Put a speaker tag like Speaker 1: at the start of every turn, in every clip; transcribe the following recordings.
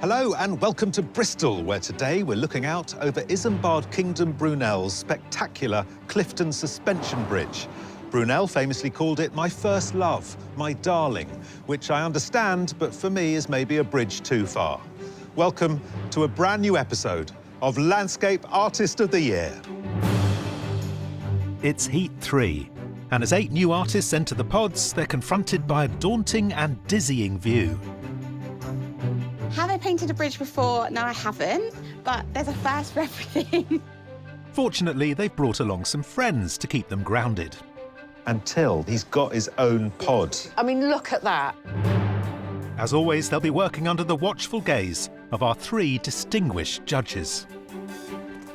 Speaker 1: Hello and welcome to Bristol, where today we're looking out over Isambard Kingdom Brunel's spectacular Clifton Suspension Bridge. Brunel famously called it my first love, my darling, which I understand, but for me is maybe a bridge too far. Welcome to a brand new episode of Landscape Artist of the Year. It's Heat 3, and as 8 new artists enter the pods, they're confronted by a daunting and dizzying view.
Speaker 2: Have I painted a bridge before? No, I haven't, but there's a first for everything.
Speaker 1: Fortunately, they've brought along some friends to keep them grounded. Until he's got his own pod.
Speaker 3: I mean, look at that.
Speaker 1: As always, they'll be working under the watchful gaze of our 3 distinguished judges.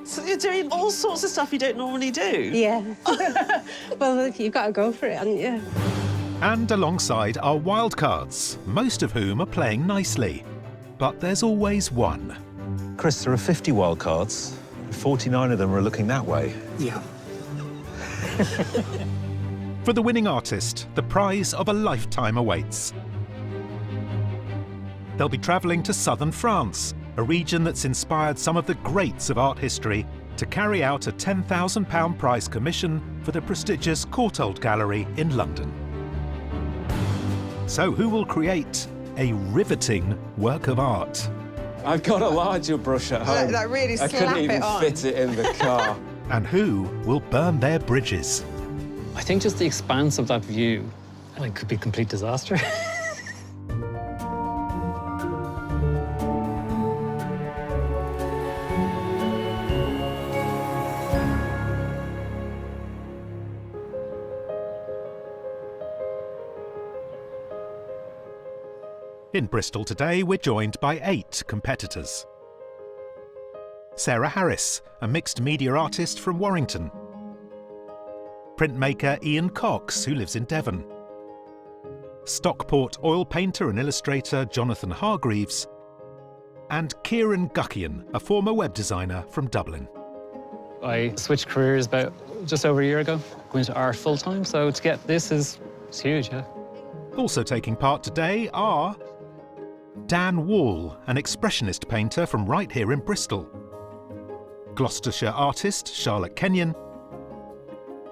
Speaker 4: So you're doing all sorts of stuff you don't normally do?
Speaker 5: Yeah. Well, look, you've got to go for it, haven't you?
Speaker 1: And alongside are wildcards, most of whom are playing nicely. But there's always one. Chris, there are 50 wildcards. 49 of them are looking that way.
Speaker 4: Yeah.
Speaker 1: For the winning artist, the prize of a lifetime awaits. They'll be travelling to southern France, a region that's inspired some of the greats of art history to carry out a £10,000 prize commission for the prestigious Courtauld Gallery in London. So who will create a riveting work of art?
Speaker 6: I've got a larger brush at home.
Speaker 3: That really
Speaker 6: I couldn't even fit it in the car.
Speaker 1: And who will burn their bridges?
Speaker 7: I think just the expanse of that view, it could be a complete disaster.
Speaker 1: In Bristol today, we're joined by 8 competitors. Sarah Harris, a mixed media artist from Warrington. Printmaker Ian Cox, who lives in Devon. Stockport oil painter and illustrator Jonathan Hargreaves. And Kieran Guckian, a former web designer from Dublin.
Speaker 7: I switched careers about just over a year ago, going into art full-time, so to get this is huge, yeah.
Speaker 1: Also taking part today are Dan Wall, an expressionist painter from right here in Bristol. Gloucestershire artist Charlotte Kenyon.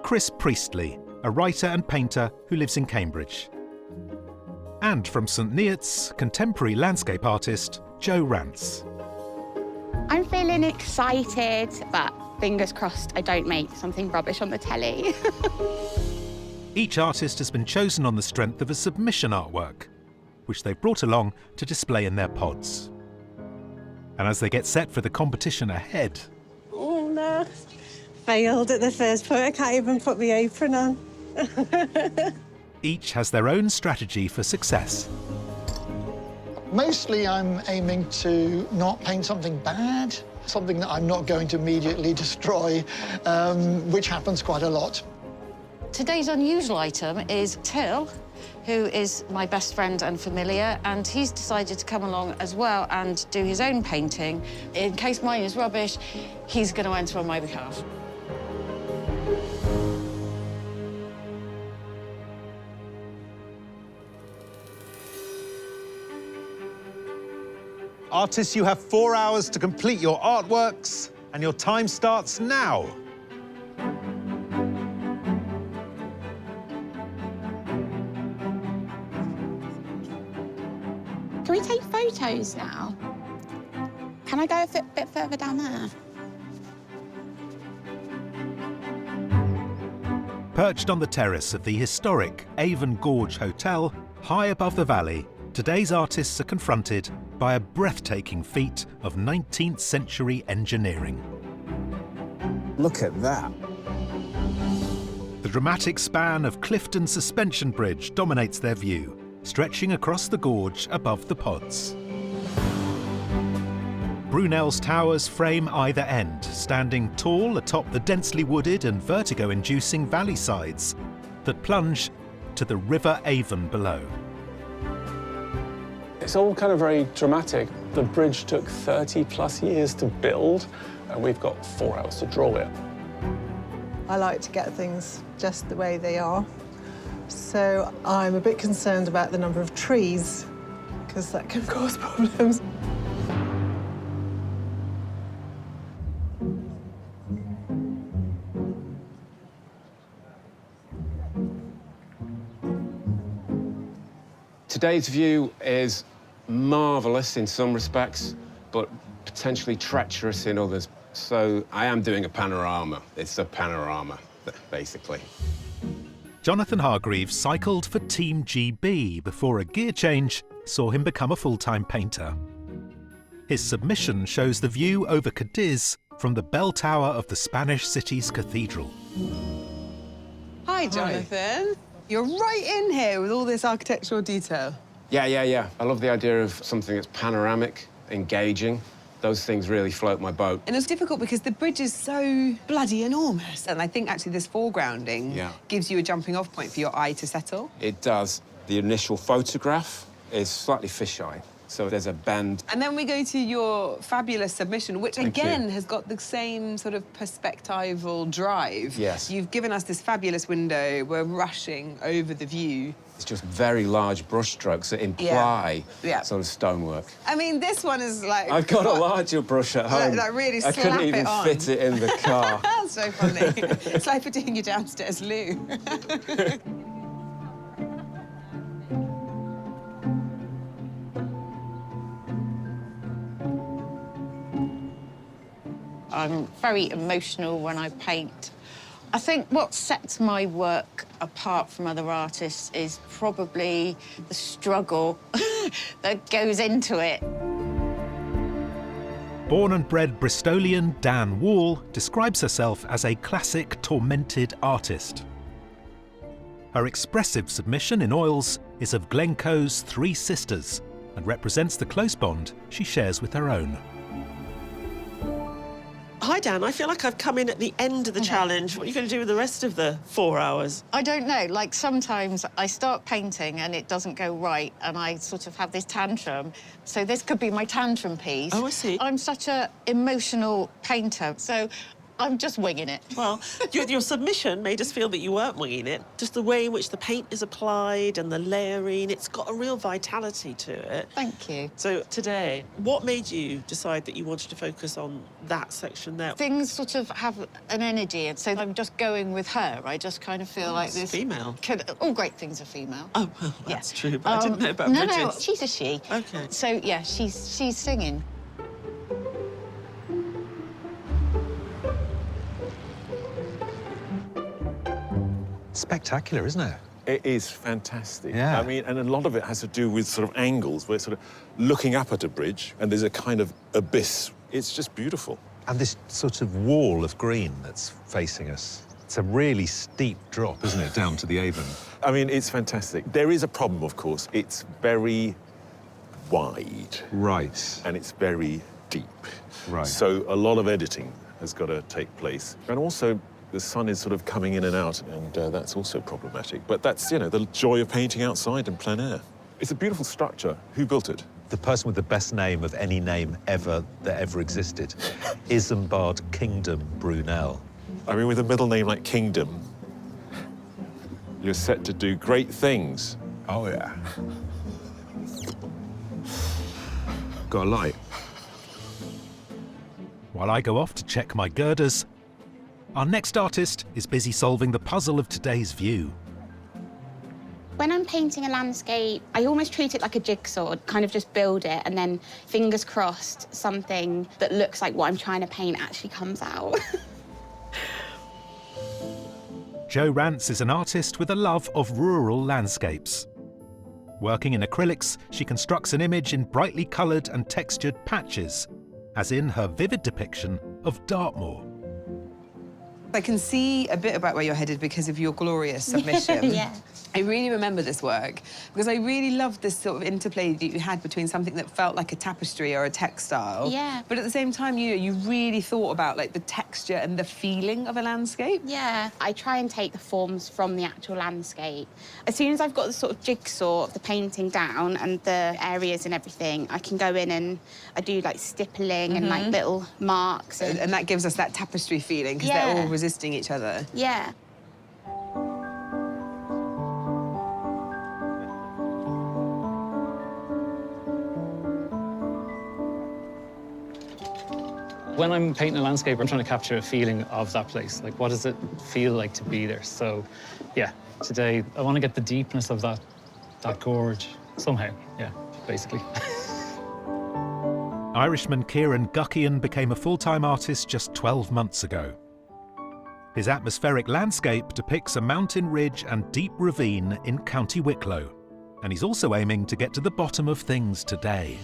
Speaker 1: Chris Priestley, a writer and painter who lives in Cambridge. And from St Neots, contemporary landscape artist Jo Rance.
Speaker 2: I'm feeling excited, but fingers crossed I don't make something rubbish on the telly.
Speaker 1: Each artist has been chosen on the strength of a submission artwork, which they've brought along to display in their pods. And as they get set for the competition ahead...
Speaker 5: Oh, no. Failed at the first point. I can't even put my apron on.
Speaker 1: Each has their own strategy for success.
Speaker 8: Mostly I'm aiming to not paint something bad, something that I'm not going to immediately destroy, which happens quite a lot.
Speaker 3: Today's unusual item is Till, who is my best friend and familiar, and he's decided to come along as well and do his own painting. In case mine is rubbish, he's going to enter on my behalf.
Speaker 1: Artists, you have 4 hours to complete your artworks, and your time starts now.
Speaker 2: Can we take photos now? Can I go a bit further down there?
Speaker 1: Perched on the terrace of the historic Avon Gorge Hotel, high above the valley, today's artists are confronted by a breathtaking feat of 19th century engineering.
Speaker 6: Look at that.
Speaker 1: The dramatic span of Clifton Suspension Bridge dominates their view, stretching across the gorge above the pods. Brunel's towers frame either end, standing tall atop the densely wooded and vertigo-inducing valley sides that plunge to the River Avon below.
Speaker 9: It's all kind of very dramatic. The bridge took 30+ years to build, and we've got 4 hours to draw it.
Speaker 10: I like to get things just the way they are. So I'm a bit concerned about the number of trees, because that can cause problems.
Speaker 6: Today's view is marvellous in some respects, but potentially treacherous in others. So I am doing a panorama. It's a panorama, basically.
Speaker 1: Jonathan Hargreaves cycled for Team GB before a gear change saw him become a full-time painter. His submission shows the view over Cadiz from the bell tower of the Spanish city's cathedral.
Speaker 10: Hi, Jonathan. You're right in here with all this architectural detail.
Speaker 6: Yeah. I love the idea of something that's panoramic, engaging. Those things really float my boat.
Speaker 10: And it's difficult because the bridge is so bloody enormous. And I think actually this foregrounding gives you a jumping off point for your eye to settle.
Speaker 6: It does. The initial photograph is slightly fisheye, so there's a bend.
Speaker 10: And then we go to your fabulous submission, which again has got the same sort of perspectival drive.
Speaker 6: Yes.
Speaker 10: You've given us this fabulous window. We're rushing over the view.
Speaker 6: It's just very large brush strokes that imply sort of stonework.
Speaker 10: I mean, this one is like...
Speaker 6: I've got a larger brush at home.
Speaker 10: That really
Speaker 6: I
Speaker 10: slap
Speaker 6: couldn't even
Speaker 10: it on.
Speaker 6: fit it in the car.
Speaker 10: That's so funny. It's like for doing your downstairs loo.
Speaker 3: I'm very emotional when I paint. I think what sets my work apart from other artists is probably the struggle that goes into it.
Speaker 1: Born and bred Bristolian Dan Wall describes herself as a classic tormented artist. Her expressive submission in oils is of Glencoe's Three Sisters and represents the close bond she shares with her own.
Speaker 4: Hi, Dan. I feel like I've come in at the end of the challenge. What are you going to do with the rest of the 4 hours?
Speaker 3: I don't know, like sometimes I start painting and it doesn't go right and I sort of have this tantrum. So this could be my tantrum piece.
Speaker 4: Oh, I see.
Speaker 3: I'm such an emotional painter, so I'm just winging it.
Speaker 4: Well, your submission made us feel that you weren't winging it. Just the way in which the paint is applied and the layering, it's got a real vitality to it.
Speaker 3: Thank you.
Speaker 4: So today, what made you decide that you wanted to focus on that section there?
Speaker 3: Things sort of have an energy, and so I'm just going with her. I just kind of feel like this...
Speaker 4: female.
Speaker 3: All great things are female.
Speaker 4: Oh, well, that's true, but I didn't know about
Speaker 3: No,
Speaker 4: bridges.
Speaker 3: she's a she.
Speaker 4: OK.
Speaker 3: So, yeah, she's singing.
Speaker 11: Spectacular, isn't it?
Speaker 12: It is fantastic.
Speaker 11: Yeah.
Speaker 12: I mean, and a lot of it has to do with sort of angles. We're sort of looking up at a bridge, and there's a kind of abyss. It's just beautiful.
Speaker 11: And this sort of wall of green that's facing us. It's a really steep drop, isn't it, down to the Avon?
Speaker 12: I mean, it's fantastic. There is a problem, of course. It's very wide.
Speaker 11: Right.
Speaker 12: And it's very deep.
Speaker 11: Right.
Speaker 12: So a lot of editing has got to take place. And also, the sun is sort of coming in and out, and that's also problematic. But that's, you know, the joy of painting outside in plein air. It's a beautiful structure. Who built it?
Speaker 11: The person with the best name of any name ever that ever existed. Isambard Kingdom Brunel.
Speaker 12: I mean, with a middle name like Kingdom, you're set to do great things.
Speaker 11: Oh, yeah. Got a light.
Speaker 1: While I go off to check my girders, our next artist is busy solving the puzzle of today's view.
Speaker 2: When I'm painting a landscape, I almost treat it like a jigsaw, kind of just build it, and then, fingers crossed, something that looks like what I'm trying to paint actually comes out.
Speaker 1: Jo Rance is an artist with a love of rural landscapes. Working in acrylics, she constructs an image in brightly coloured and textured patches, as in her vivid depiction of Dartmoor.
Speaker 10: I can see a bit about where you're headed because of your glorious submission.
Speaker 2: Yeah.
Speaker 10: I really remember this work because I really loved this sort of interplay that you had between something that felt like a tapestry or a textile.
Speaker 2: Yeah.
Speaker 10: But at the same time, you know, you really thought about like the texture and the feeling of a landscape.
Speaker 2: Yeah, I try and take the forms from the actual landscape. As soon as I've got the sort of jigsaw of the painting down and the areas and everything, I can go in and I do like stippling and like little marks.
Speaker 10: And that gives us that tapestry feeling because they're all resisting each other.
Speaker 2: Yeah.
Speaker 7: When I'm painting a landscape, I'm trying to capture a feeling of that place. Like, what does it feel like to be there? So, yeah, today I want to get the deepness of that gorge somehow, yeah, basically.
Speaker 1: Irishman Kieran Guckian became a full-time artist just 12 months ago. His atmospheric landscape depicts a mountain ridge and deep ravine in County Wicklow, and he's also aiming to get to the bottom of things today.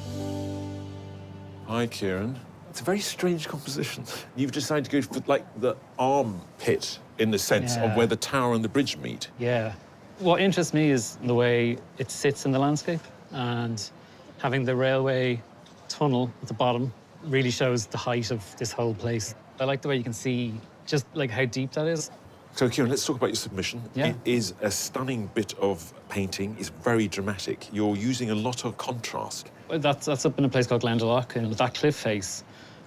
Speaker 12: Hi, Kieran. It's a very strange composition. You've decided to go for, like, the armpit in the sense of where the tower and the bridge meet.
Speaker 7: Yeah. What interests me is the way it sits in the landscape, and having the railway tunnel at the bottom really shows the height of this whole place. I like the way you can see just like how deep that is.
Speaker 12: So, Kieran, let's talk about your submission.
Speaker 7: Yeah.
Speaker 12: It is a stunning bit of painting. It's very dramatic. You're using a lot of contrast.
Speaker 7: That's up in a place called Glendalough, and that cliff face,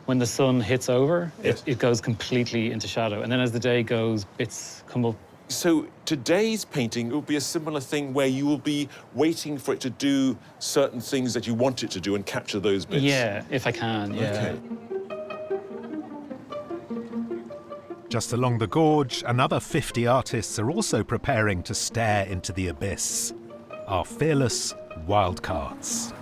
Speaker 7: when the sun hits over, it goes completely into shadow. And then as the day goes, bits come up.
Speaker 12: So today's painting will be a similar thing where you will be waiting for it to do certain things that you want it to do and capture those bits?
Speaker 7: Yeah, if I can, yeah.
Speaker 12: Okay.
Speaker 1: Just along the gorge, another 50 artists are also preparing to stare into the abyss. Our fearless wildcards.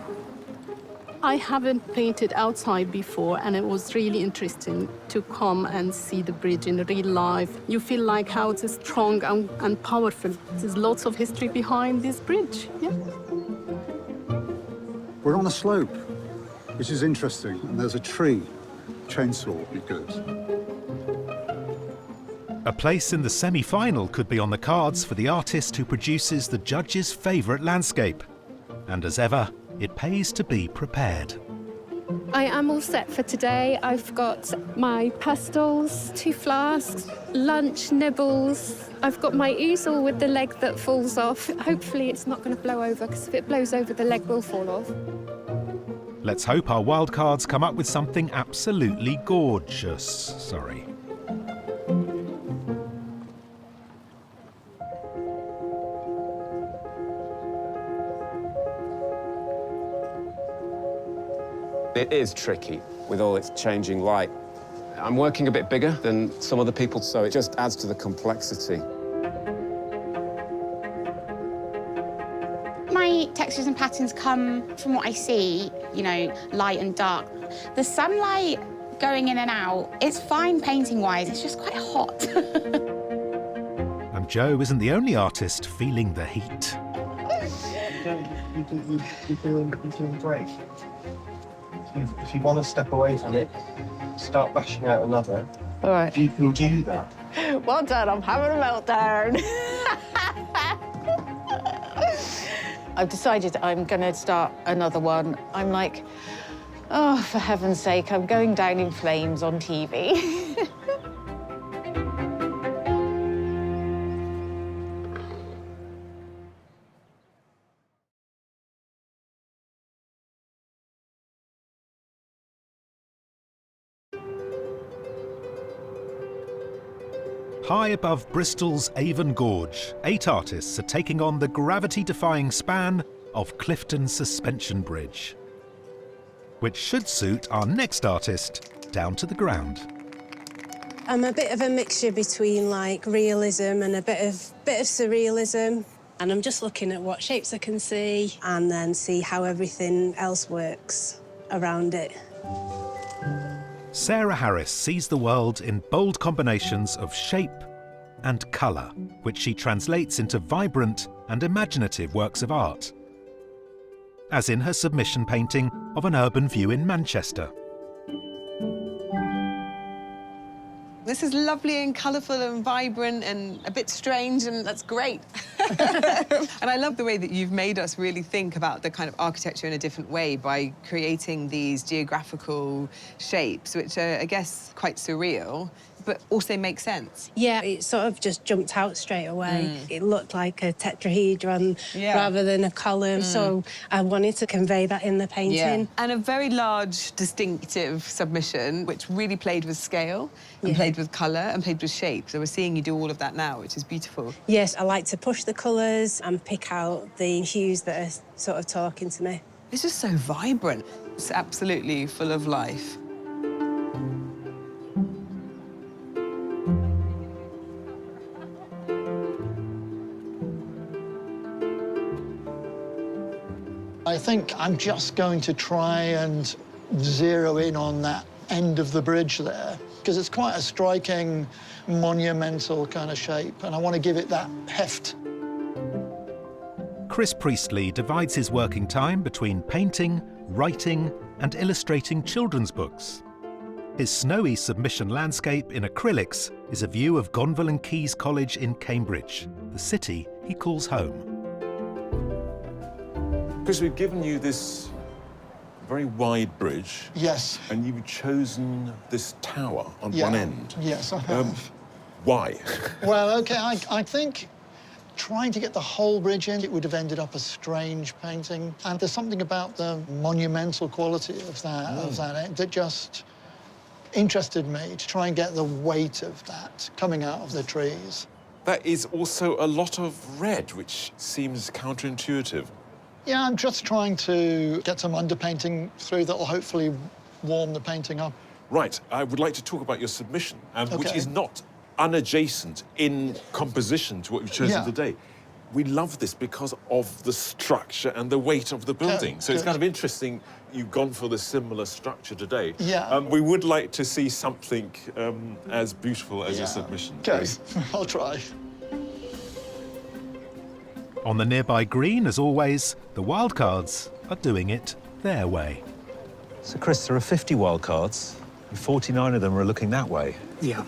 Speaker 13: I haven't painted outside before, and it was really interesting to come and see the bridge in real life. You feel like how it's strong and powerful. There's lots of history behind this bridge, yeah.
Speaker 14: We're on a slope, which is interesting, and there's a tree. Chainsaw would be good.
Speaker 1: A place in the semi-final could be on the cards for the artist who produces the judges' favourite landscape. And as ever, it pays to be prepared.
Speaker 15: I am all set for today. I've got my pastels, 2 flasks, lunch nibbles. I've got my easel with the leg that falls off. Hopefully it's not going to blow over, because if it blows over, the leg will fall off.
Speaker 1: Let's hope our wildcards come up with something absolutely gorgeous. Sorry.
Speaker 6: It is tricky with all its changing light. I'm working a bit bigger than some other people, so it just adds to the complexity.
Speaker 2: My textures and patterns come from what I see, you know, light and dark. The sunlight going in and out, it's fine painting-wise, it's just quite hot.
Speaker 1: And Joe isn't the only artist feeling the heat.
Speaker 16: You're doing great. If you want to step away from it, start bashing out another.
Speaker 3: All right.
Speaker 16: You can do that.
Speaker 3: Well done, I'm having a meltdown. I've decided I'm going to start another one. I'm like, oh, for heaven's sake, I'm going down in flames on TV.
Speaker 1: High above Bristol's Avon Gorge, 8 artists are taking on the gravity-defying span of Clifton Suspension Bridge, which should suit our next artist down to the ground.
Speaker 5: I'm a bit of a mixture between like realism and a bit of surrealism, and I'm just looking at what shapes I can see and then see how everything else works around it.
Speaker 1: Sarah Harris sees the world in bold combinations of shape and colour, which she translates into vibrant and imaginative works of art, as in her submission painting of an urban view in Manchester.
Speaker 10: This is lovely and colourful and vibrant and a bit strange, and that's great. And I love the way that you've made us really think about the kind of architecture in a different way by creating these geographical shapes, which are, I guess, quite surreal, but also make sense.
Speaker 5: Yeah, it sort of just jumped out straight away. It looked like a tetrahedron rather than a column, so I wanted to convey that in the painting.
Speaker 10: Yeah. And a very large, distinctive submission, which really played with scale and played with colour and played with shape. So we're seeing you do all of that now, which is beautiful.
Speaker 5: Yes, I like to push the colours and pick out the hues that are sort of talking to me.
Speaker 10: It's just so vibrant. It's absolutely full of life.
Speaker 8: I think I'm just going to try and zero in on that end of the bridge there, because it's quite a striking, monumental kind of shape, and I want to give it that heft.
Speaker 1: Chris Priestley divides his working time between painting, writing, and illustrating children's books. His snowy submission landscape in acrylics is a view of Gonville and Caius College in Cambridge, the city he calls home.
Speaker 12: Chris, we've given you this very wide bridge.
Speaker 8: Yes.
Speaker 12: And you've chosen this tower on one end.
Speaker 8: Yes, I have.
Speaker 12: Why?
Speaker 8: Well, OK, I think trying to get the whole bridge in, it would have ended up a strange painting. And there's something about the monumental quality of that that just interested me, to try and get the weight of that coming out of the trees.
Speaker 12: That is also a lot of red, which seems counterintuitive.
Speaker 8: Yeah, I'm just trying to get some underpainting through that will hopefully warm the painting up.
Speaker 12: Right, I would like to talk about your submission, which
Speaker 8: Okay.
Speaker 12: is not unadjacent in composition to what you've chosen
Speaker 8: Yeah.
Speaker 12: today. We love this because of the structure and the weight of the building. So it's kind of interesting you've gone for the similar structure today.
Speaker 8: Yeah.
Speaker 12: We would like to see something as beautiful as your submission.
Speaker 8: OK, I'll try.
Speaker 1: On the nearby green, as always, the wildcards are doing it their way.
Speaker 11: So, Chris, there are 50 wildcards, and 49 of them are looking that way.
Speaker 17: Yeah.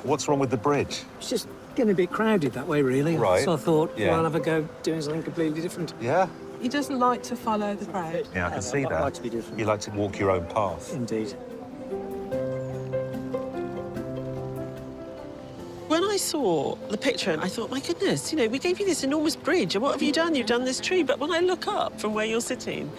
Speaker 11: What's wrong with the bridge?
Speaker 17: It's just getting a bit crowded that way, really.
Speaker 11: Right.
Speaker 17: So I thought,
Speaker 11: Yeah.
Speaker 17: well, I'll have a go doing something completely different.
Speaker 11: Yeah?
Speaker 18: He doesn't like to follow the crowd.
Speaker 11: Yeah, I can see that.
Speaker 17: I like to be different.
Speaker 11: You like to walk your own path.
Speaker 17: Indeed.
Speaker 4: When I saw the picture, and I thought, my goodness, you know, we gave you this enormous bridge, and what have you done? You've done this tree. But when I look up from where you're sitting,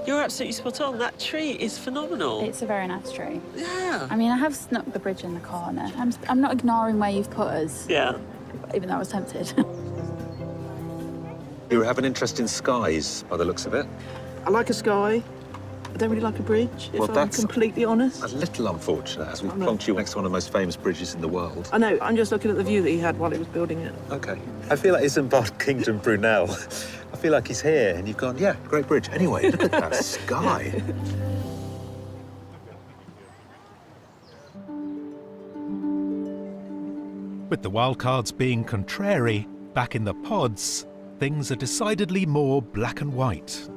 Speaker 4: you're absolutely spot on. That tree is phenomenal.
Speaker 19: It's a very nice tree.
Speaker 4: Yeah.
Speaker 19: I mean, I have snuck the bridge in the corner. I'm not ignoring where you've put us.
Speaker 4: Yeah.
Speaker 19: Even though I was tempted.
Speaker 11: You have an interest in skies, by the looks of it.
Speaker 18: I like a sky. I don't really like a bridge, if
Speaker 11: Well,
Speaker 18: I'm
Speaker 11: that's
Speaker 18: completely honest.
Speaker 11: A little unfortunate, as we've
Speaker 18: I know.
Speaker 11: plonked you next to one of the most famous bridges in the world.
Speaker 18: I know, I'm just looking at the view that he had while he was building it.
Speaker 11: OK. I feel like Isambard Kingdom Brunel. I feel like he's here, and you've gone, yeah, great bridge. Anyway, look at that sky.
Speaker 1: With the wildcards being contrary, back in the pods, things are decidedly more black and white.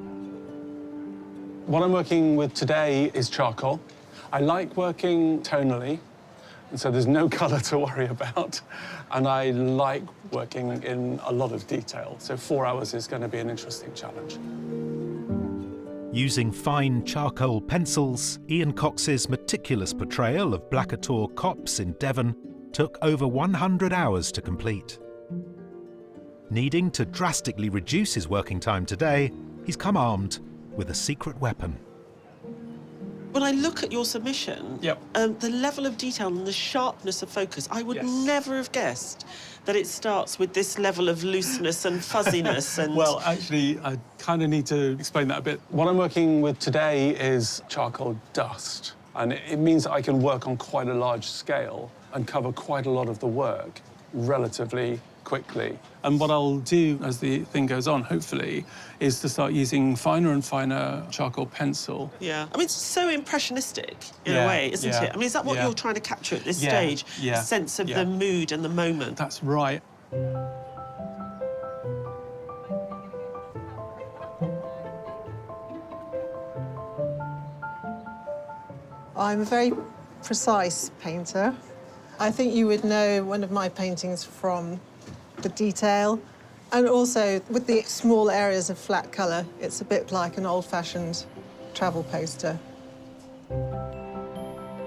Speaker 9: What I'm working with today is charcoal. I like working tonally, and so there's no colour to worry about. And I like working in a lot of detail. So 4 hours is going to be an interesting challenge.
Speaker 1: Using fine charcoal pencils, Ian Cox's meticulous portrayal of Blackatour Copse in Devon took over 100 hours to complete. Needing to drastically reduce his working time today, he's come armed with a secret weapon.
Speaker 4: When I look at your submission, the level of detail and the sharpness of focus, I would never have guessed that it starts with this level of looseness and fuzziness. And
Speaker 9: Well, actually, I kind of need to explain that a bit. What I'm working with today is charcoal dust, and it means that I can work on quite a large scale and cover quite a lot of the work relatively quickly. And what I'll do as the thing goes on, hopefully, is to start using finer and finer charcoal pencil.
Speaker 4: yeah, I mean, it's so impressionistic in
Speaker 9: Yeah,
Speaker 4: a way, isn't
Speaker 9: yeah,
Speaker 4: it? I mean, is that what
Speaker 9: yeah.
Speaker 4: you're trying to capture at this
Speaker 9: Yeah,
Speaker 4: stage?
Speaker 9: yeah,
Speaker 4: A sense of
Speaker 9: yeah.
Speaker 4: the mood and the moment.
Speaker 9: That's right.
Speaker 18: I'm a very precise painter. I think you would know one of my paintings from the detail. And also, with the small areas of flat colour, it's a bit like an old-fashioned travel poster.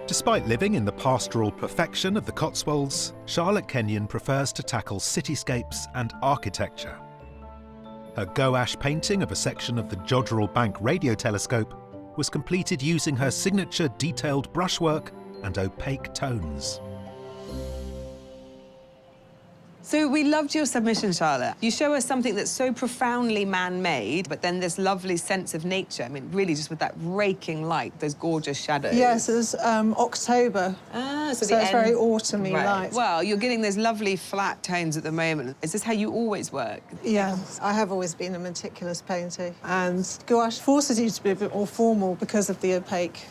Speaker 1: Despite living in the pastoral perfection of the Cotswolds, Charlotte Kenyon prefers to tackle cityscapes and architecture. Her gouache painting of a section of the Jodrell Bank radio telescope was completed using her signature detailed brushwork and opaque tones.
Speaker 10: So we loved your submission, Charlotte. You show us something that's so profoundly man-made, but then this lovely sense of nature. I mean, really just with that raking light, those gorgeous shadows.
Speaker 18: Yes, it's October.
Speaker 10: Ah, so
Speaker 18: it's very autumny light.
Speaker 10: Well, you're getting those lovely flat tones at the moment. Is this how you always work?
Speaker 18: Yeah, I have always been a meticulous painter, and gouache forces you to be a bit more formal because of the opaque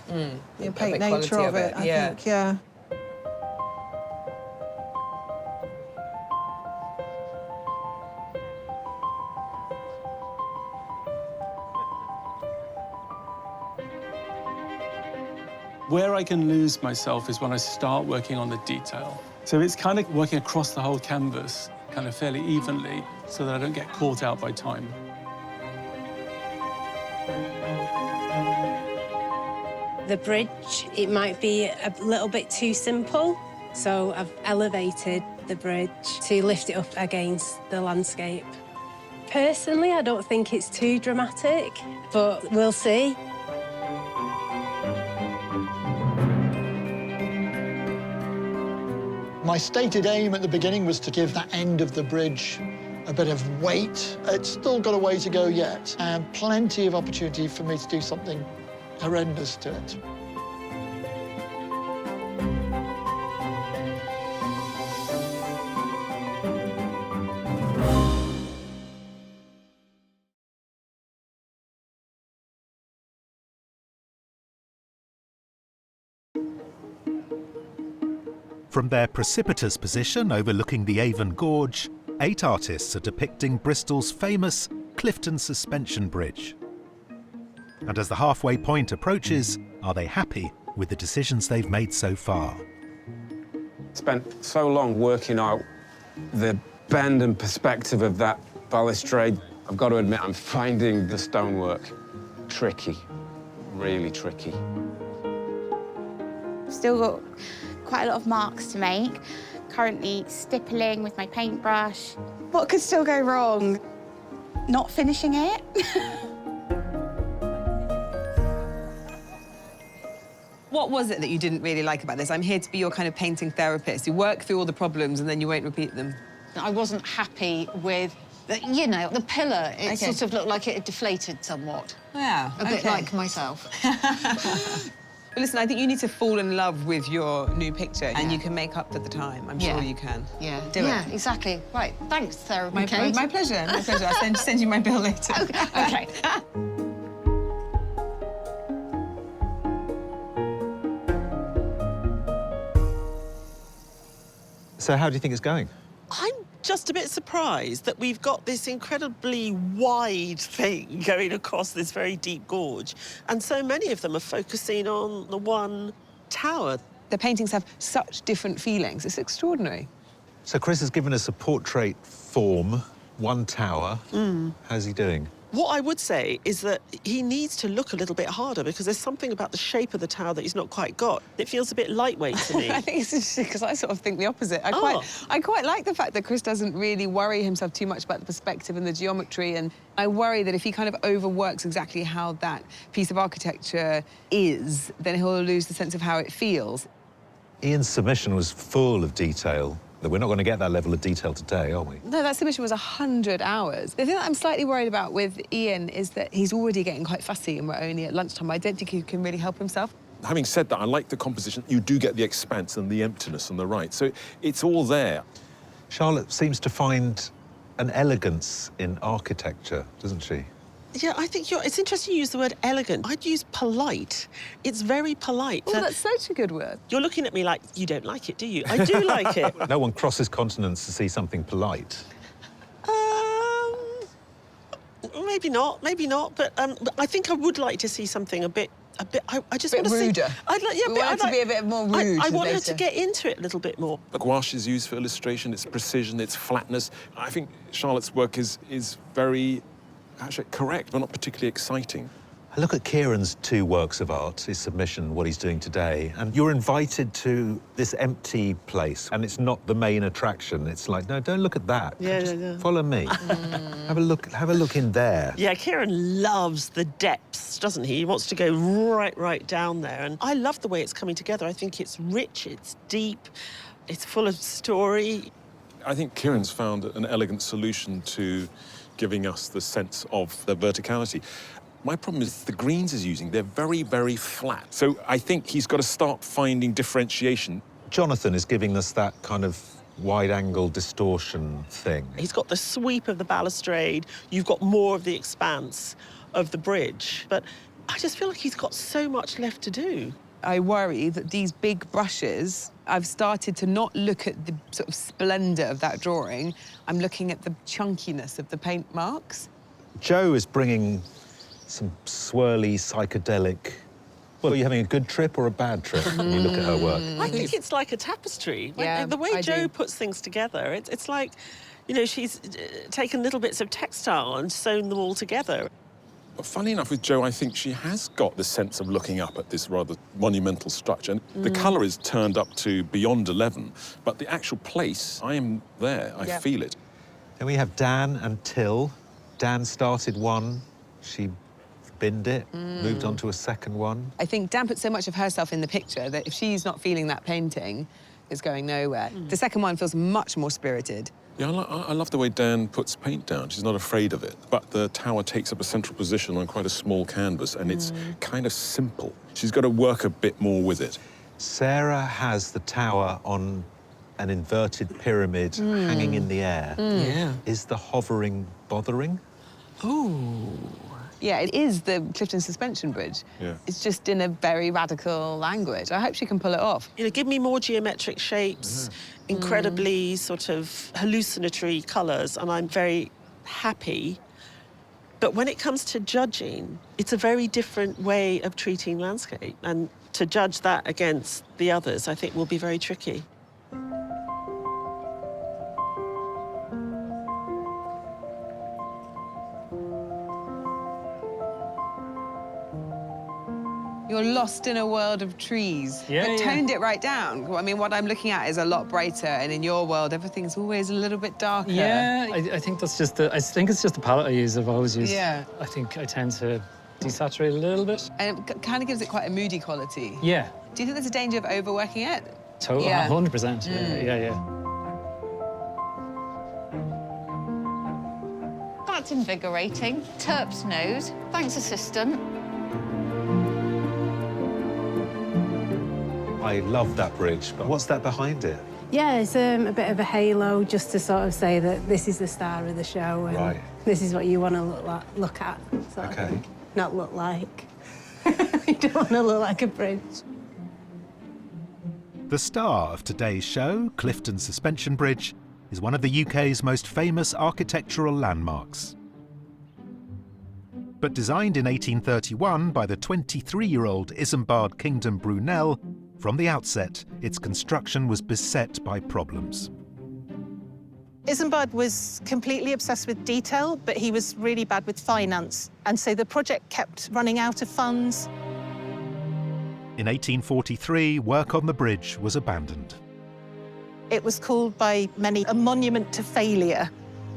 Speaker 18: nature of it, I think, yeah.
Speaker 9: Where I can lose myself is when I start working on the detail. So it's kind of working across the whole canvas, kind of fairly evenly, so that I don't get caught out by time.
Speaker 5: The bridge, it might be a little bit too simple, so I've elevated the bridge to lift it up against the landscape. Personally, I don't think it's too dramatic, but we'll see.
Speaker 8: My stated aim at the beginning was to give that end of the bridge a bit of weight. It's still got a way to go yet, and plenty of opportunity for me to do something horrendous to it.
Speaker 1: From their precipitous position overlooking the Avon Gorge, 8 artists are depicting Bristol's famous Clifton Suspension Bridge. And as the halfway point approaches, are they happy with the decisions they've made so far?
Speaker 6: Spent so long working out the bend and perspective of that balustrade. I've got to admit, I'm finding the stonework tricky, really tricky.
Speaker 2: Still got quite a lot of marks to make. Currently stippling with my paintbrush. What could still go wrong? Not finishing it.
Speaker 10: What was it that you didn't really like about this? I'm here to be your kind of painting therapist. You work through all the problems and then you won't repeat them.
Speaker 3: I wasn't happy with, you know, the pillar. It sort of looked like it had deflated somewhat.
Speaker 10: Yeah,
Speaker 3: A bit like myself.
Speaker 10: But listen, I think you need to fall in love with your new picture and you can make up for the time. I'm sure you can.
Speaker 3: Yeah.
Speaker 10: Do it.
Speaker 3: Yeah, exactly. Right, thanks, Sarah.
Speaker 10: My pleasure, my pleasure. I'll send you my bill later.
Speaker 3: Okay.
Speaker 11: So how do you think it's going?
Speaker 4: I'm just a bit surprised that we've got this incredibly wide thing going across this very deep gorge, and so many of them are focusing on the one tower.
Speaker 10: The paintings have such different feelings. It's extraordinary.
Speaker 11: So Chris has given us a portrait form, one tower. How's he doing?
Speaker 4: What I would say is that he needs to look a little bit harder because there's something about the shape of the tower that he's not quite got. It feels a bit lightweight to me.
Speaker 10: I think it's interesting because I sort of think the opposite. I quite like the fact that Chris doesn't really worry himself too much about the perspective and the geometry, and I worry that if he kind of overworks exactly how that piece of architecture is, then he'll lose the sense of how it feels.
Speaker 11: Ian's submission was full of detail. We're not going to get that level of detail today, are we?
Speaker 10: No, that submission was 100 hours. The thing that I'm slightly worried about with Ian is that he's already getting quite fussy and we're only at lunchtime. I don't think he can really help himself.
Speaker 12: Having said that, I like the composition. You do get the expanse and the emptiness on the right, so it's all there.
Speaker 11: Charlotte seems to find an elegance in architecture, doesn't she?
Speaker 4: Yeah, I think it's interesting you use the word elegant. I'd use polite. It's very polite.
Speaker 10: Oh, that's such a good word.
Speaker 4: You're looking at me like you don't like it, do you? I do like it.
Speaker 11: No one crosses continents to see something polite.
Speaker 4: Maybe not, but I think I would like to see something a bit. I just want to see.
Speaker 10: Ruder.
Speaker 4: I'd like, yeah,
Speaker 10: we want it to be a bit more rude.
Speaker 4: I want her
Speaker 10: later.
Speaker 4: to get into it a little bit more.
Speaker 12: The gouache is used for illustration, its precision, its flatness. I think Charlotte's work is very actually correct, but not particularly exciting.
Speaker 11: I look at Kieran's 2 works of art, his submission, what he's doing today, and you're invited to this empty place, and it's not the main attraction. It's like, no, don't look at that.
Speaker 4: Yeah.
Speaker 11: Follow me. Have a look in there.
Speaker 4: Yeah, Kieran loves the depths, doesn't he? He wants to go right down there, and I love the way it's coming together. I think it's rich, it's deep, it's full of story.
Speaker 12: I think Kieran's found an elegant solution to giving us the sense of the verticality. My problem is the greens he's using, they're very, very flat. So I think he's got to start finding differentiation.
Speaker 11: Jonathan is giving us that kind of wide-angle distortion thing.
Speaker 4: He's got the sweep of the balustrade, you've got more of the expanse of the bridge, but I just feel like he's got so much left to do.
Speaker 10: I worry that these big brushes, I've started to not look at the sort of splendour of that drawing. I'm looking at the chunkiness of the paint marks.
Speaker 11: Jo is bringing some swirly, psychedelic... Well, are you having a good trip or a bad trip when you look at her work?
Speaker 4: I think it's like a tapestry.
Speaker 10: Yeah,
Speaker 4: the way
Speaker 10: I
Speaker 4: Jo
Speaker 10: do.
Speaker 4: puts things together, it's like, you know, she's taken little bits of textile and sewn them all together.
Speaker 12: But funny enough with Jo, I think she has got the sense of looking up at this rather monumental structure. And the colour is turned up to beyond 11, but the actual place, I am there, I feel it.
Speaker 11: Then we have Dan and Till. Dan started one, she binned it, moved on to a second one.
Speaker 10: I think Dan put so much of herself in the picture that if she's not feeling that painting, it's going nowhere. The second one feels much more spirited.
Speaker 12: Yeah, I love the way Dan puts paint down. She's not afraid of it. But the tower takes up a central position on quite a small canvas, and it's kind of simple. She's got to work a bit more with it.
Speaker 11: Sarah has the tower on an inverted pyramid hanging in the air.
Speaker 10: Yeah.
Speaker 11: Is the hovering bothering?
Speaker 10: Ooh. Yeah, it is the Clifton Suspension Bridge.
Speaker 12: Yeah.
Speaker 10: It's just in a very radical language. I hope she can pull it off.
Speaker 4: You know, give me more geometric shapes, incredibly sort of hallucinatory colours, and I'm very happy. But when it comes to judging, it's a very different way of treating landscape. And to judge that against the others, I think will be very tricky.
Speaker 10: You're lost in a world of trees, but toned it right down. I mean, what I'm looking at is a lot brighter, and in your world, everything's always a little bit darker.
Speaker 7: Yeah, I think that's just I think it's just the palette I use. I've always used.
Speaker 10: Yeah.
Speaker 7: I think I tend to desaturate a little bit.
Speaker 10: And it kind of gives it quite a moody quality.
Speaker 7: Yeah.
Speaker 10: Do you think there's a danger of overworking it?
Speaker 7: Totally,
Speaker 10: Yeah.
Speaker 7: 100%. Yeah.
Speaker 3: That's invigorating. Terp's nose. Thanks, assistant.
Speaker 11: I love that bridge, but what's that behind it?
Speaker 5: Yeah, it's a bit of a halo, just to sort of say that this is the star of the show, and
Speaker 11: Right.
Speaker 5: this is what you want to look at. Sort of
Speaker 11: Okay.
Speaker 5: thing. Not look like. You don't want to look like a bridge.
Speaker 1: The star of today's show, Clifton Suspension Bridge, is one of the UK's most famous architectural landmarks. But designed in 1831 by the 23-year-old Isambard Kingdom Brunel, from the outset, its construction was beset by problems.
Speaker 20: Isambard was completely obsessed with detail, but he was really bad with finance. And so the project kept running out of funds.
Speaker 1: In 1843, work on the bridge was abandoned.
Speaker 20: It was called by many a monument to failure.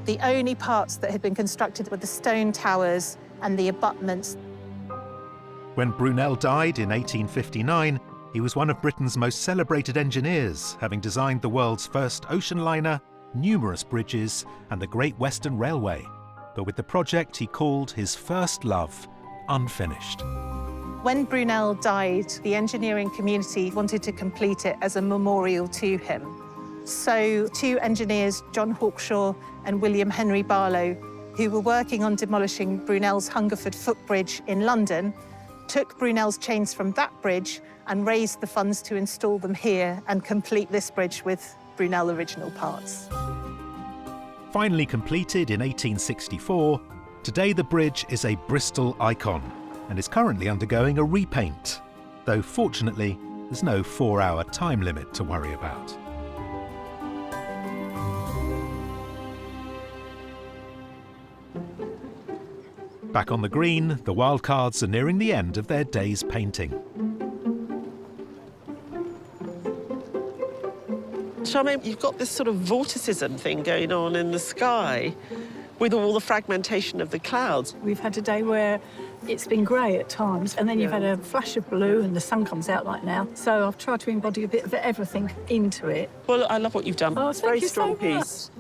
Speaker 20: The only parts that had been constructed were the stone towers and the abutments.
Speaker 1: When Brunel died in 1859, he was one of Britain's most celebrated engineers, having designed the world's first ocean liner, numerous bridges, and the Great Western Railway. But with the project he called his first love, unfinished.
Speaker 20: When Brunel died, the engineering community wanted to complete it as a memorial to him. So two engineers, John Hawkshaw and William Henry Barlow, who were working on demolishing Brunel's Hungerford footbridge in London, took Brunel's chains from that bridge and raised the funds to install them here and complete this bridge with Brunel original parts.
Speaker 1: Finally completed in 1864, today the bridge is a Bristol icon and is currently undergoing a repaint, though fortunately there's no 4-hour time limit to worry about. Back on the green, the wildcards are nearing the end of their day's painting.
Speaker 4: Charmaine, you've got this sort of vorticism thing going on in the sky. with all the fragmentation of the clouds.
Speaker 21: We've had a day where it's been grey at times, and then you've had a flash of blue and the sun comes out like now. So I've tried to embody a bit of everything into it.
Speaker 4: Well, I love what you've done.
Speaker 21: Oh,
Speaker 4: it's a very strong
Speaker 21: so
Speaker 4: piece.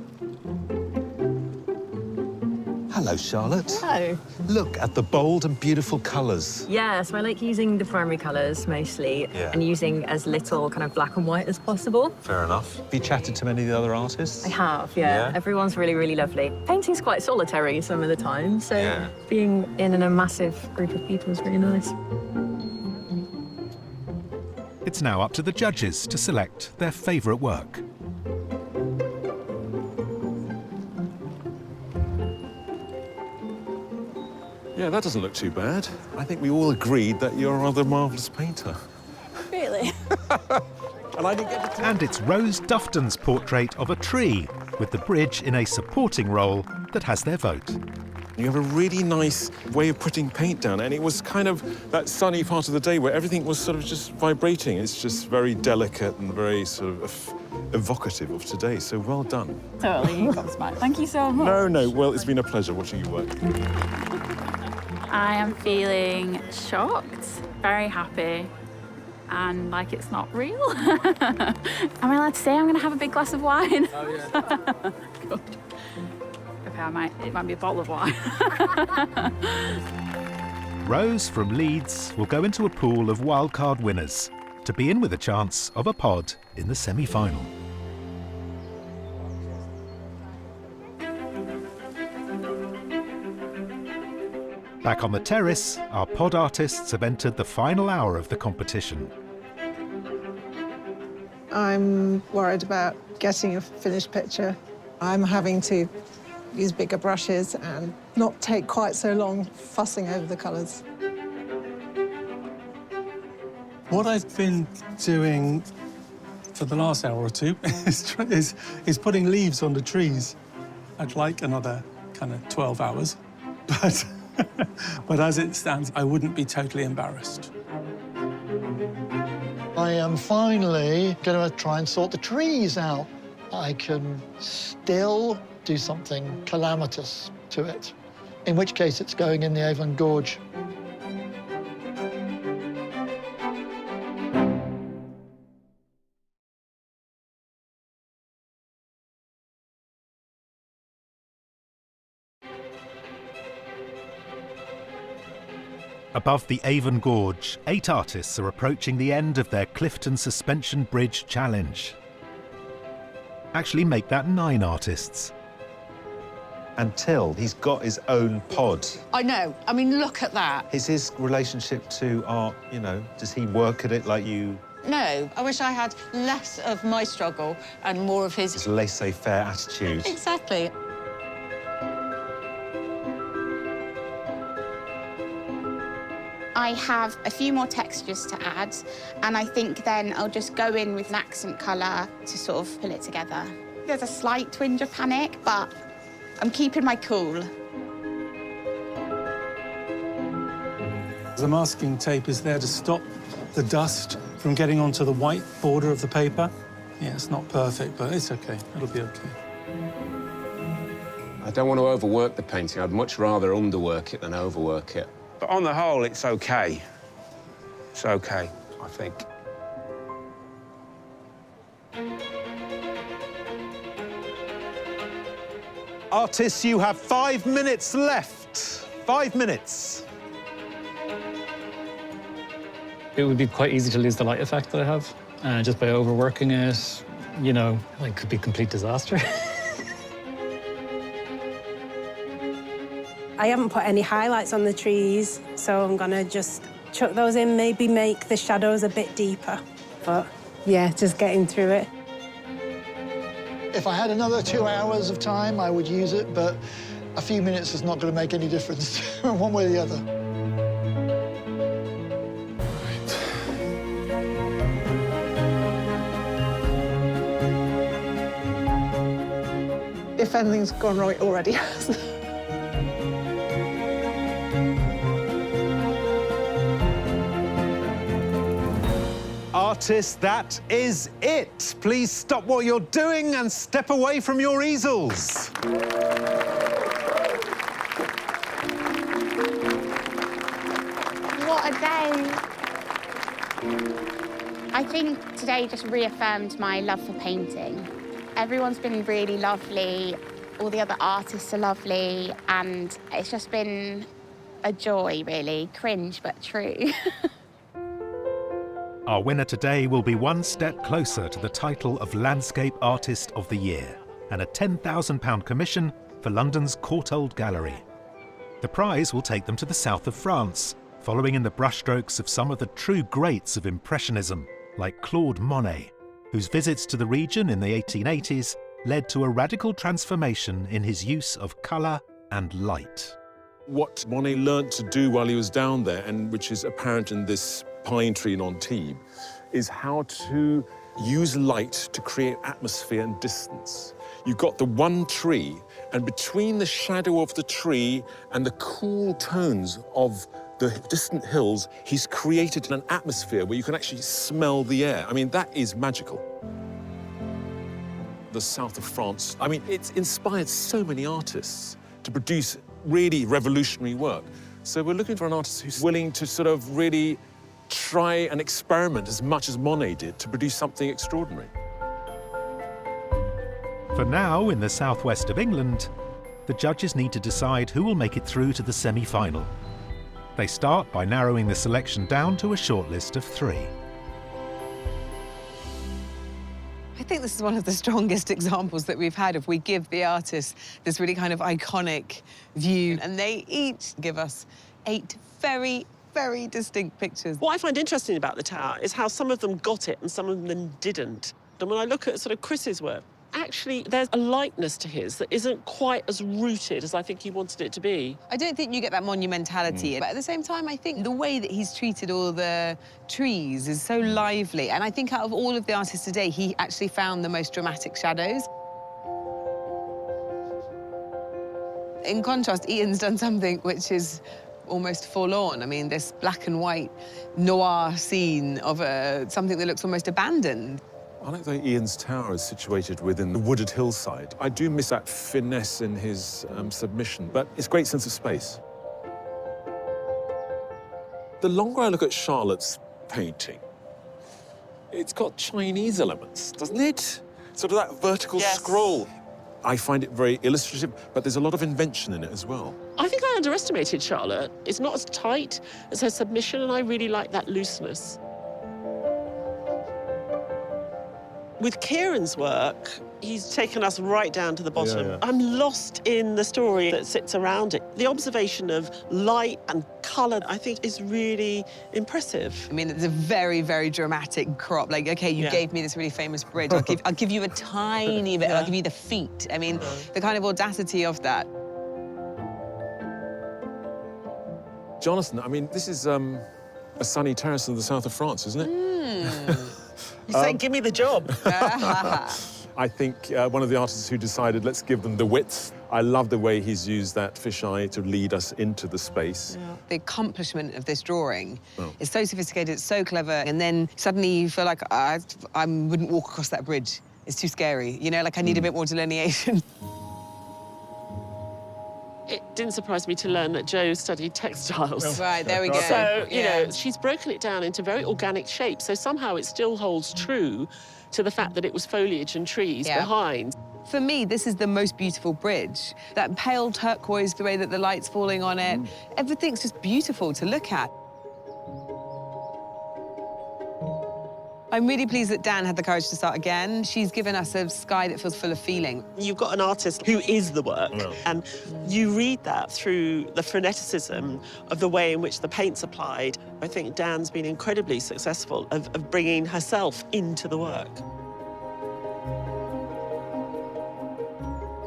Speaker 11: Hello, Charlotte.
Speaker 22: Hello.
Speaker 11: Look at the bold and beautiful colours.
Speaker 22: Yeah, so I like using the primary colours mostly,
Speaker 11: Yeah.
Speaker 22: and using as little kind of black and white as possible.
Speaker 11: Fair enough. Have you chatted to many of the other artists?
Speaker 22: I have, yeah. Everyone's really, really lovely. Painting's quite solitary some of the time, so being in a massive group of people is really nice.
Speaker 1: It's now up to the judges to select their favourite work.
Speaker 12: Yeah, that doesn't look too bad. I think we all agreed that you're a rather marvellous painter.
Speaker 22: Really?
Speaker 1: And it's Rose Dufton's portrait of a tree, with the bridge in a supporting role that has their vote.
Speaker 12: You have a really nice way of putting paint down, and it was kind of that sunny part of the day where everything was sort of just vibrating. It's just very delicate and very sort of evocative of today, so well done.
Speaker 19: Totally, you got smart. Thank you so much.
Speaker 12: No, well, it's been a pleasure watching you work.
Speaker 19: I am feeling shocked, very happy, and like it's not real. Am I allowed to say I'm going to have a big glass of wine? Oh, yeah. Good. Okay, it might be a bottle of wine.
Speaker 1: Rose from Leeds will go into a pool of wildcard winners to be in with a chance of a pod in the semi-final. Back on the terrace, our pod artists have entered the final hour of the competition.
Speaker 18: I'm worried about getting a finished picture. I'm having to use bigger brushes and not take quite so long fussing over the colours.
Speaker 9: What I've been doing for the last hour or two is putting leaves on the trees. I'd like another kind of 12 hours, but as it stands, I wouldn't be totally embarrassed.
Speaker 8: I am finally going to try and sort the trees out. I can still do something calamitous to it, in which case it's going in the Avon Gorge.
Speaker 1: Above the Avon Gorge, 8 artists are approaching the end of their Clifton Suspension Bridge challenge. Actually make that 9 artists.
Speaker 11: And Till, he's got his own pod.
Speaker 3: I know. I mean, look at that.
Speaker 11: Is his relationship to art, you know, does he work at it like you?
Speaker 3: No, I wish I had less of my struggle and more of his...
Speaker 11: His laissez-faire attitude.
Speaker 3: Exactly.
Speaker 2: I have a few more textures to add, and I think then I'll just go in with an accent colour to sort of pull it together. There's a slight twinge of panic, but I'm keeping my cool.
Speaker 9: The masking tape is there to stop the dust from getting onto the white border of the paper. Yeah, it's not perfect, but it's OK. It'll be OK.
Speaker 6: I don't want to overwork the painting. I'd much rather underwork it than overwork it.
Speaker 23: But on the whole, it's OK. It's OK, I think.
Speaker 11: Artists, you have 5 minutes left. 5 minutes.
Speaker 7: It would be quite easy to lose the light effect that I have. Just by overworking it, you know, it could be a complete disaster.
Speaker 5: I haven't put any highlights on the trees, so I'm gonna just chuck those in, maybe make the shadows a bit deeper. But yeah, just getting through it.
Speaker 8: If I had another 2 hours of time, I would use it, but a few minutes is not going to make any difference one way or the other.
Speaker 18: If anything's gone right already has.
Speaker 11: Artists, that is it. Please stop what you're doing and step away from your easels.
Speaker 2: What a day. I think today just reaffirmed my love for painting. Everyone's been really lovely. All the other artists are lovely. And it's just been a joy, really. Cringe, but true.
Speaker 1: Our winner today will be one step closer to the title of Landscape Artist of the Year and a £10,000 commission for London's Courtauld Gallery. The prize will take them to the south of France, following in the brushstrokes of some of the true greats of Impressionism, like Claude Monet, whose visits to the region in the 1880s led to a radical transformation in his use of colour and light.
Speaker 12: What Monet learnt to do while he was down there, and which is apparent in this pine tree in Antibes, is how to use light to create atmosphere and distance. You've got the one tree, and between the shadow of the tree and the cool tones of the distant hills, he's created an atmosphere where you can actually smell the air. I mean, that is magical. The south of France, I mean, it's inspired so many artists to produce really revolutionary work. So we're looking for an artist who's willing to sort of really try and experiment as much as Monet did to produce something extraordinary.
Speaker 1: For now, in the southwest of England, the judges need to decide who will make it through to the semi-final. They start by narrowing the selection down to a shortlist of 3.
Speaker 10: I think this is one of the strongest examples that we've had if we give the artists this really kind of iconic view, and they each give us 8 very, very distinct pictures.
Speaker 4: What I find interesting about the tower is how some of them got it and some of them didn't. And when I look at sort of Chris's work, actually there's a likeness to his that isn't quite as rooted as I think he wanted it to be.
Speaker 10: I don't think you get that monumentality, but at the same time, I think the way that he's treated all the trees is so lively. And I think out of all of the artists today, he actually found the most dramatic shadows. In contrast, Ian's done something which is almost forlorn. I mean, this black and white noir scene of something that looks almost abandoned.
Speaker 12: I like the way Ian's tower is situated within the wooded hillside. I do miss that finesse in his submission, but it's a great sense of space. The longer I look at Charlotte's painting, it's got Chinese elements, doesn't it? Sort of that vertical scroll. I find it very illustrative, but there's a lot of invention in it as well.
Speaker 4: I think I underestimated Charlotte. It's not as tight as her submission, and I really like that looseness. With Kieran's work, he's taken us right down to the bottom.
Speaker 12: Yeah.
Speaker 4: I'm lost in the story that sits around it. The observation of light and colour, I think, is really impressive.
Speaker 10: I mean, it's a very, very dramatic crop. Like, OK, you gave me this really famous bridge. I'll give you a tiny bit. I'll give you the feet. I mean, the kind of audacity of that.
Speaker 12: Jonathan, I mean, this is a sunny terrace in the south of France, isn't it?
Speaker 4: You say, give me the job.
Speaker 12: I think one of the artists who decided, let's give them the width. I love the way he's used that fisheye to lead us into the space.
Speaker 10: Yeah. The accomplishment of this drawing is so sophisticated, it's so clever, and then suddenly you feel like I wouldn't walk across that bridge. It's too scary, you know, like I need a bit more delineation.
Speaker 4: It didn't surprise me to learn that Jo studied textiles.
Speaker 10: Right, there we go.
Speaker 4: So, you know, she's broken it down into very organic shapes, so somehow it still holds true to the fact that it was foliage and trees behind.
Speaker 10: For me, this is the most beautiful bridge. That pale turquoise, the way that the light's falling on it, everything's just beautiful to look at. I'm really pleased that Dan had the courage to start again. She's given us a sky that feels full of feeling.
Speaker 4: You've got an artist who is the work, and you read that through the freneticism of the way in which the paint's applied. I think Dan's been incredibly successful of bringing herself into the work.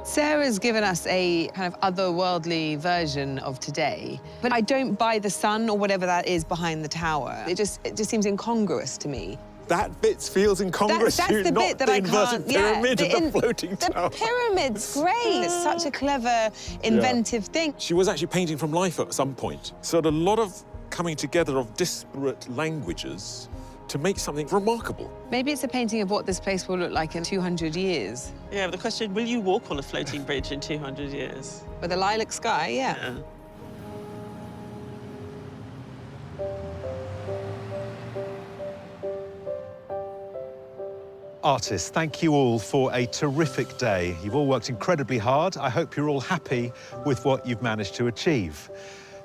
Speaker 10: Sarah's given us a kind of otherworldly version of today, but I don't buy the sun or whatever that is behind the tower. It just seems incongruous to me.
Speaker 12: That bit feels incongruous.
Speaker 10: That's the bit that I can't.
Speaker 12: Pyramid and the floating tower.
Speaker 10: The pyramid's great. It's such a clever, inventive thing.
Speaker 12: She was actually painting from life at some point. So a lot of coming together of disparate languages to make something remarkable.
Speaker 10: Maybe it's a painting of what this place will look like in 200 years.
Speaker 4: Yeah, but the question, will you walk on a floating bridge in 200 years?
Speaker 10: With a lilac sky, yeah.
Speaker 11: Artists, thank you all for a terrific day. You've all worked incredibly hard. I hope you're all happy with what you've managed to achieve.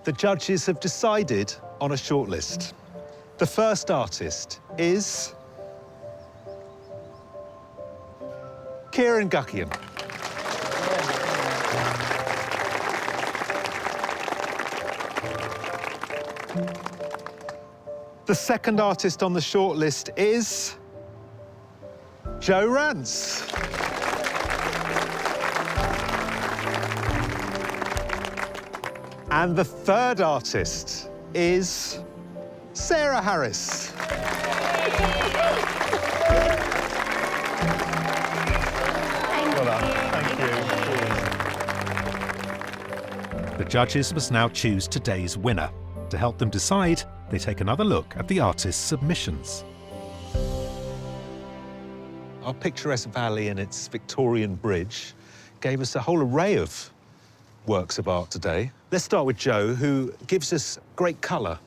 Speaker 11: The judges have decided on a shortlist. The first artist is Kieran Guckian. The second artist on the shortlist is Jo Rance. And the third artist is Sarah Harris.
Speaker 1: Well done. Thank you. The judges must now choose today's winner. To help them decide, they take another look at the artist's submissions.
Speaker 11: Our picturesque valley and its Victorian bridge gave us a whole array of works of art today. Let's start with Jo, who gives us great colour.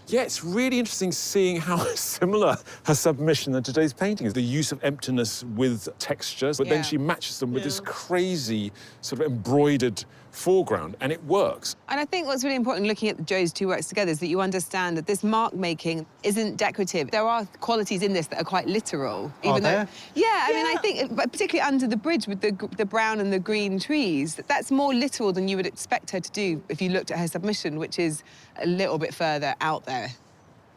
Speaker 12: Yeah, it's really interesting seeing how similar her submission and today's painting is. The use of emptiness with textures, but then she matches them with this crazy sort of embroidered foreground, and it works.
Speaker 10: And I think what's really important looking at Jo's two works together is that you understand that this mark making isn't decorative. There are qualities in this that are quite literal. Even though, yeah, I mean, I think, particularly under the bridge with the brown and the green trees, that's more literal than you would expect her to do if you looked at her submission, which is a little bit further out there.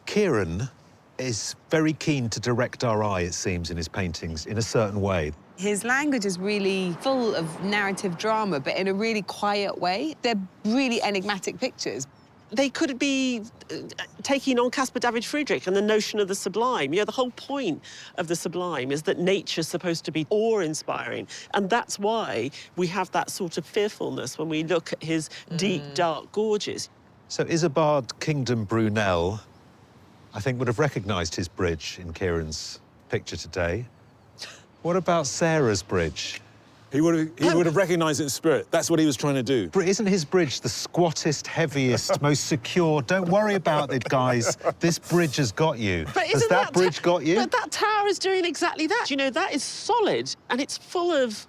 Speaker 11: Kieran is very keen to direct our eye, it seems, in his paintings in a certain way.
Speaker 10: His language is really full of narrative drama, but in a really quiet way. They're really enigmatic pictures.
Speaker 4: They could be taking on Caspar David Friedrich and the notion of the sublime. You know, the whole point of the sublime is that nature's supposed to be awe-inspiring, and that's why we have that sort of fearfulness when we look at his deep, dark gorges.
Speaker 11: So Isambard Kingdom Brunel, I think, would have recognised his bridge in Kieran's picture today. What about Sarah's bridge?
Speaker 12: He would have recognised it in spirit. That's what he was trying to do.
Speaker 11: Isn't his bridge the squattest, heaviest, most secure? Don't worry about it, guys. This bridge has got you.
Speaker 4: But
Speaker 11: has that bridge got you?
Speaker 4: But that tower is doing exactly that. You know, that is solid, and it's full of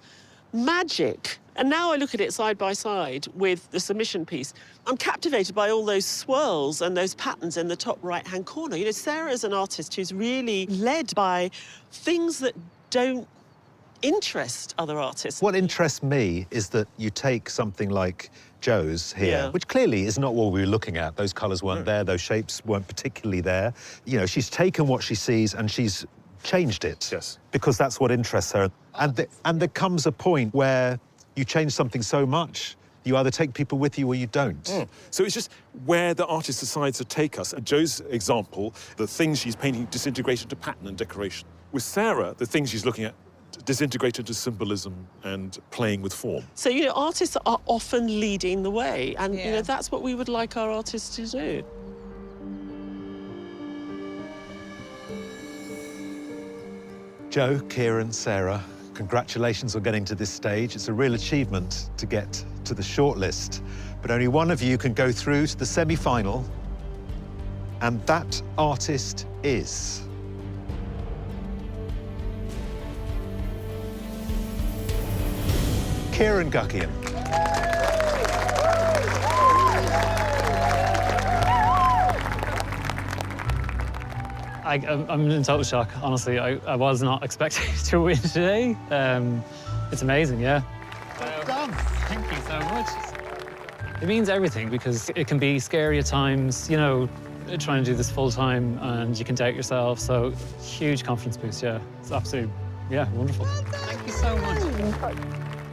Speaker 4: magic. And now I look at it side by side with the submission piece. I'm captivated by all those swirls and those patterns in the top right-hand corner. You know, Sarah is an artist who's really led by things that don't interest other artists.
Speaker 11: What interests me is that you take something like Jo's here, which clearly is not what we were looking at. Those colours weren't there, those shapes weren't particularly there. You know, she's taken what she sees and she's changed it.
Speaker 12: Yes.
Speaker 11: Because that's what interests her. And there comes a point where you change something so much, you either take people with you or you don't.
Speaker 12: So it's just where the artist decides to take us. Jo's example, the things she's painting disintegrate into pattern and decoration. With Sarah, the things she's looking at disintegrate into symbolism and playing with form.
Speaker 4: So, you know, artists are often leading the way, and, you know, that's what we would like our artists to do.
Speaker 11: Jo, Kieran, Sarah, congratulations on getting to this stage. It's a real achievement to get to the shortlist. But only one of you can go through to the semi-final, and that artist is... Kieran Guckian.
Speaker 7: I'm in total shock, honestly. I was not expecting to win today. It's amazing, yeah.
Speaker 11: Well done.
Speaker 7: Thank you so much. It means everything, because it can be scary at times, you know, trying to do this full time, and you can doubt yourself. So huge confidence boost, yeah. It's absolutely, yeah, wonderful. Thank you so much.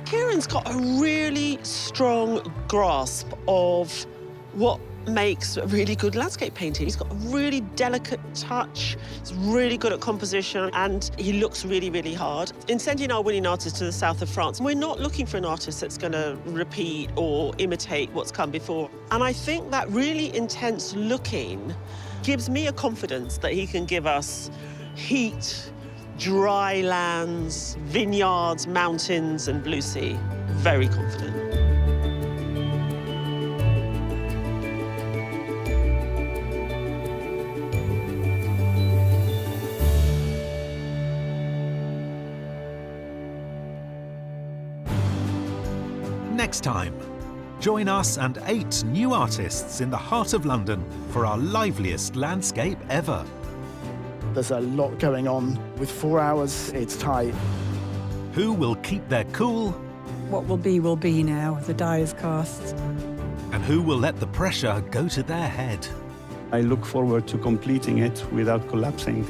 Speaker 4: Kieran's got a really strong grasp of what makes a really good landscape painting. He's got a really delicate touch, he's really good at composition, and he looks really, really hard. In sending our winning artist to the south of France, we're not looking for an artist that's going to repeat or imitate what's come before. And I think that really intense looking gives me a confidence that he can give us heat, dry lands, vineyards, mountains, and blue sea. Very confident.
Speaker 1: next time. Join us and 8 new artists in the heart of London for our liveliest landscape ever.
Speaker 13: There's a lot going on. With 4 hours, it's tight.
Speaker 1: Who will keep their cool?
Speaker 14: What will be now. The die is cast.
Speaker 1: And who will let the pressure go to their head?
Speaker 15: I look forward to completing it without collapsing.